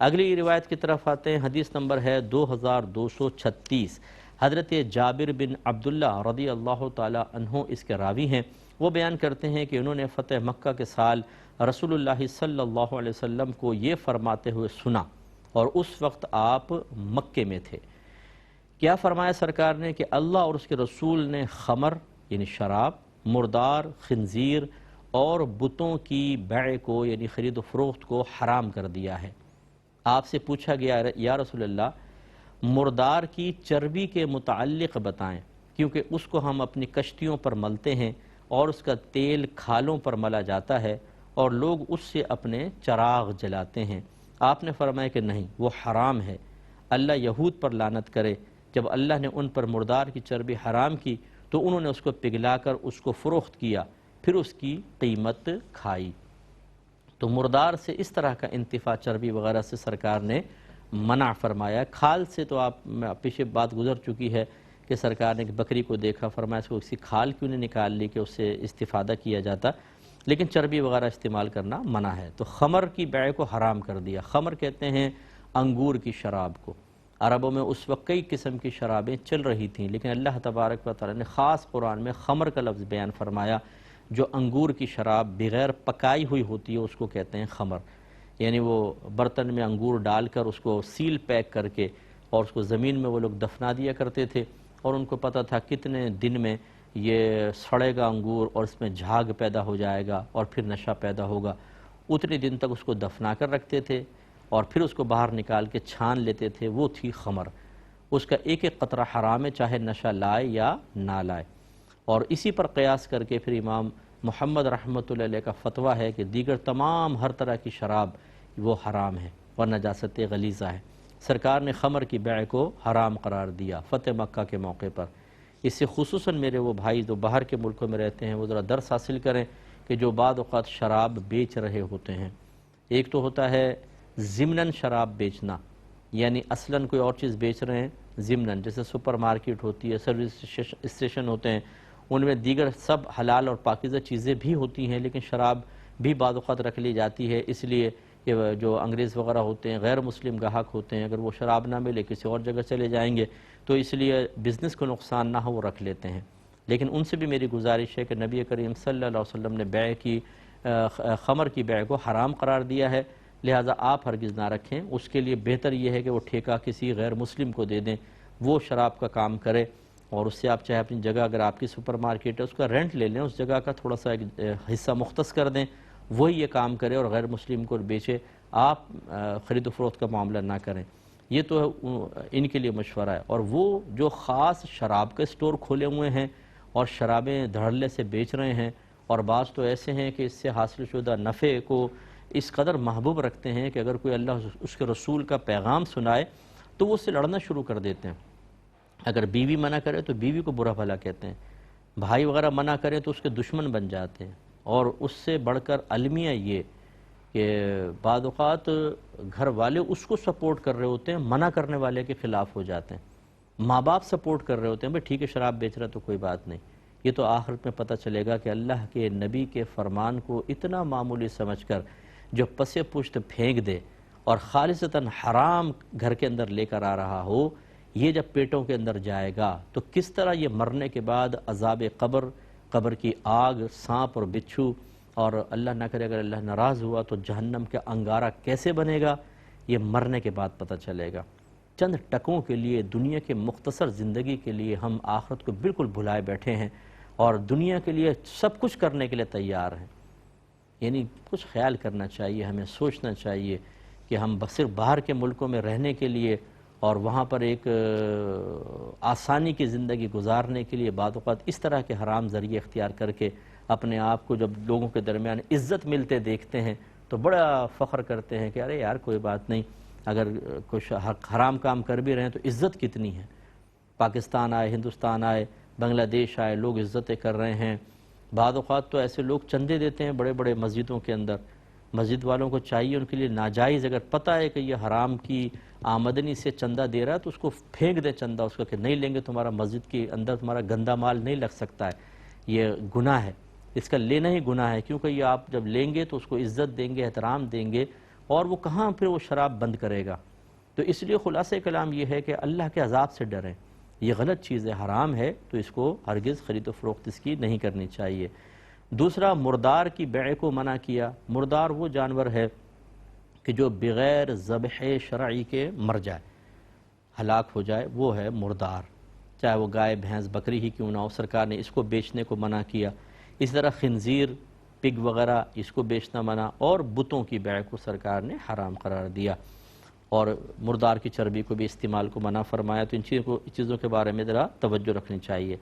اگلی روایت کی طرف آتے ہیں، حدیث نمبر ہے 2236۔ حضرت جابر بن عبداللہ رضی اللہ تعالی عنہ اس کے راوی ہیں۔ وہ بیان کرتے ہیں کہ انہوں نے فتح مکہ کے سال رسول اللہ صلی اللہ علیہ وسلم کو یہ فرماتے ہوئے سنا، اور اس وقت آپ مکے میں تھے۔ کیا فرمایا سرکار نے کہ اللہ اور اس کے رسول نے خمر یعنی شراب، مردار، خنزیر اور بتوں کی بیع کو یعنی خرید و فروخت کو حرام کر دیا ہے۔ آپ سے پوچھا گیا یا رسول اللہ مردار کی چربی کے متعلق بتائیں، کیونکہ اس کو ہم اپنی کشتیوں پر ملتے ہیں اور اس کا تیل کھالوں پر ملا جاتا ہے اور لوگ اس سے اپنے چراغ جلاتے ہیں۔ آپ نے فرمایا کہ نہیں، وہ حرام ہے، اللہ یہود پر لعنت کرے۔ جب اللہ نے ان پر مردار کی چربی حرام کی تو انہوں نے اس کو پگھلا کر اس کو فروخت کیا، پھر اس کی قیمت کھائی۔ تو مردار سے اس طرح کا انتفاع چربی وغیرہ سے سرکار نے منع فرمایا۔ کھال سے تو آپ پیچھے بات گزر چکی ہے کہ سرکار نے بکری کو دیکھا، فرمایا اس کو کسی کھال کیوں نہیں نکال لی کہ اس سے استفادہ کیا جاتا، لیکن چربی وغیرہ استعمال کرنا منع ہے۔ تو خمر کی بیع کو حرام کر دیا۔ خمر کہتے ہیں انگور کی شراب کو۔ عربوں میں اس وقت کئی قسم کی شرابیں چل رہی تھیں، لیکن اللہ تبارک و تعالی نے خاص قرآن میں خمر کا لفظ بیان فرمایا۔ جو انگور کی شراب بغیر پکائی ہوئی ہوتی ہے اس کو کہتے ہیں خمر، یعنی وہ برتن میں انگور ڈال کر اس کو سیل پیک کر کے اور اس کو زمین میں وہ لوگ دفنا دیا کرتے تھے، اور ان کو پتہ تھا کتنے دن میں یہ سڑے گا انگور اور اس میں جھاگ پیدا ہو جائے گا اور پھر نشہ پیدا ہوگا۔ اتنے دن تک اس کو دفنا کر رکھتے تھے اور پھر اس کو باہر نکال کے چھان لیتے تھے، وہ تھی خمر۔ اس کا ایک ایک قطرہ حرام ہے، چاہے نشہ لائے یا نہ لائے۔ اور اسی پر قیاس کر کے پھر امام محمد رحمۃ اللہ علیہ کا فتویٰ ہے کہ دیگر تمام ہر طرح کی شراب وہ حرام ہے اور نجاست غلیظہ ہے۔ سرکار نے خمر کی بیع کو حرام قرار دیا فتح مکہ کے موقع پر۔ اس سے خصوصاً میرے وہ بھائی جو باہر کے ملکوں میں رہتے ہیں وہ ذرا درس حاصل کریں کہ جو بعض اوقات شراب بیچ رہے ہوتے ہیں۔ ایک تو ہوتا ہے ضمناً شراب بیچنا، یعنی اصلاً کوئی اور چیز بیچ رہے ہیں ضمناً، جیسے سپر مارکیٹ ہوتی ہے، سروس اسٹیشن ہوتے ہیں، ان میں دیگر سب حلال اور پاکیزہ چیزیں بھی ہوتی ہیں، لیکن شراب بھی بعض اوقات رکھ لی جاتی ہے، اس لیے کہ جو انگریز وغیرہ ہوتے ہیں، غیر مسلم گاہک ہوتے ہیں، اگر وہ شراب نہ ملے کسی اور جگہ چلے جائیں گے تو اس لیے بزنس کو نقصان نہ ہو وہ رکھ لیتے ہیں۔ لیکن ان سے بھی میری گزارش ہے کہ نبی کریم صلی اللہ علیہ وسلم نے بیع کی خمر کی بیع کو حرام قرار دیا ہے، لہٰذا آپ ہرگز نہ رکھیں۔ اس کے لیے بہتر یہ ہے کہ وہ ٹھیکہ کسی غیر مسلم کو دے دیں، وہ شراب کا کام کرے، اور اس سے آپ چاہے اپنی جگہ اگر آپ کی سپر مارکیٹ ہے اس کا رینٹ لے لیں، اس جگہ کا تھوڑا سا ایک حصہ مختص کر دیں، وہی یہ کام کرے اور غیر مسلم کو بیچے، آپ خرید و فروخت کا معاملہ نہ کریں۔ یہ تو ان کے لیے مشورہ ہے۔ اور وہ جو خاص شراب کے سٹور کھولے ہوئے ہیں اور شرابیں دھڑلے سے بیچ رہے ہیں، اور بعض تو ایسے ہیں کہ اس سے حاصل شدہ نفع کو اس قدر محبوب رکھتے ہیں کہ اگر کوئی اللہ اس کے رسول کا پیغام سنائے تو وہ اس سے لڑنا شروع کر دیتے ہیں۔ اگر بیوی منع کرے تو بیوی کو برا بھلا کہتے ہیں، بھائی وغیرہ منع کرے تو اس کے دشمن بن جاتے ہیں۔ اور اس سے بڑھ کر المیہ یہ کہ بعض اوقات گھر والے اس کو سپورٹ کر رہے ہوتے ہیں، منع کرنے والے کے خلاف ہو جاتے ہیں۔ ماں باپ سپورٹ کر رہے ہوتے ہیں، بھئی ٹھیک ہے شراب بیچ رہا تو کوئی بات نہیں۔ یہ تو آخرت میں پتہ چلے گا کہ اللہ کے نبی کے فرمان کو اتنا معمولی سمجھ کر جو پس پشت پھینک دے اور خالصتاً حرام گھر کے اندر لے کر آ رہا ہو، یہ جب پیٹوں کے اندر جائے گا تو کس طرح یہ مرنے کے بعد عذاب قبر، قبر کی آگ، سانپ اور بچھو، اور اللہ نہ کرے اگر اللہ ناراض ہوا تو جہنم کا انگارہ کیسے بنے گا، یہ مرنے کے بعد پتہ چلے گا۔ چند ٹکوں کے لیے، دنیا کے مختصر زندگی کے لیے ہم آخرت کو بالکل بھلائے بیٹھے ہیں اور دنیا کے لیے سب کچھ کرنے کے لیے تیار ہیں۔ یعنی کچھ خیال کرنا چاہیے، ہمیں سوچنا چاہیے کہ ہم صرف باہر کے ملکوں میں رہنے کے لیے اور وہاں پر ایک آسانی کی زندگی گزارنے کے لیے بعض اوقات اس طرح کے حرام ذریعے اختیار کر کے اپنے آپ کو جب لوگوں کے درمیان عزت ملتے دیکھتے ہیں تو بڑا فخر کرتے ہیں کہ ارے یار کوئی بات نہیں، اگر کچھ حرام کام کر بھی رہے ہیں تو عزت کتنی ہے۔ پاکستان آئے، ہندوستان آئے، بنگلہ دیش آئے، لوگ عزتیں کر رہے ہیں۔ بعض اوقات تو ایسے لوگ چندے دیتے ہیں بڑے بڑے مسجدوں کے اندر، مسجد والوں کو چاہیے ان کے لیے ناجائز، اگر پتہ ہے کہ یہ حرام کی آمدنی سے چندہ دے رہا ہے تو اس کو پھینک دے چندہ، اس کو کہ نہیں لیں گے، تمہارا مسجد کے اندر تمہارا گندا مال نہیں لگ سکتا ہے، یہ گناہ ہے، اس کا لینا ہی گناہ ہے، کیونکہ یہ آپ جب لیں گے تو اس کو عزت دیں گے، احترام دیں گے اور وہ کہاں پھر وہ شراب بند کرے گا؟ تو اس لیے خلاصہ کلام یہ ہے کہ اللہ کے عذاب سے ڈریں. یہ غلط چیز ہے، حرام ہے، تو اس کو ہرگز خرید و فروخت اس کی نہیں کرنی چاہیے. دوسرا، مردار کی بیع کو منع کیا. مردار وہ جانور ہے کہ جو بغیر ذبح شرعی کے مر جائے، ہلاک ہو جائے، وہ ہے مردار، چاہے وہ گائے بھینس بکری ہی کیوں نہ ہو. سرکار نے اس کو بیچنے کو منع کیا. اس طرح خنزیر، پگ وغیرہ، اس کو بیچنا منع، اور بتوں کی بیع کو سرکار نے حرام قرار دیا، اور مردار کی چربی کو بھی استعمال کو منع فرمایا. تو ان چیزوں کے بارے میں ذرا توجہ رکھنی چاہیے.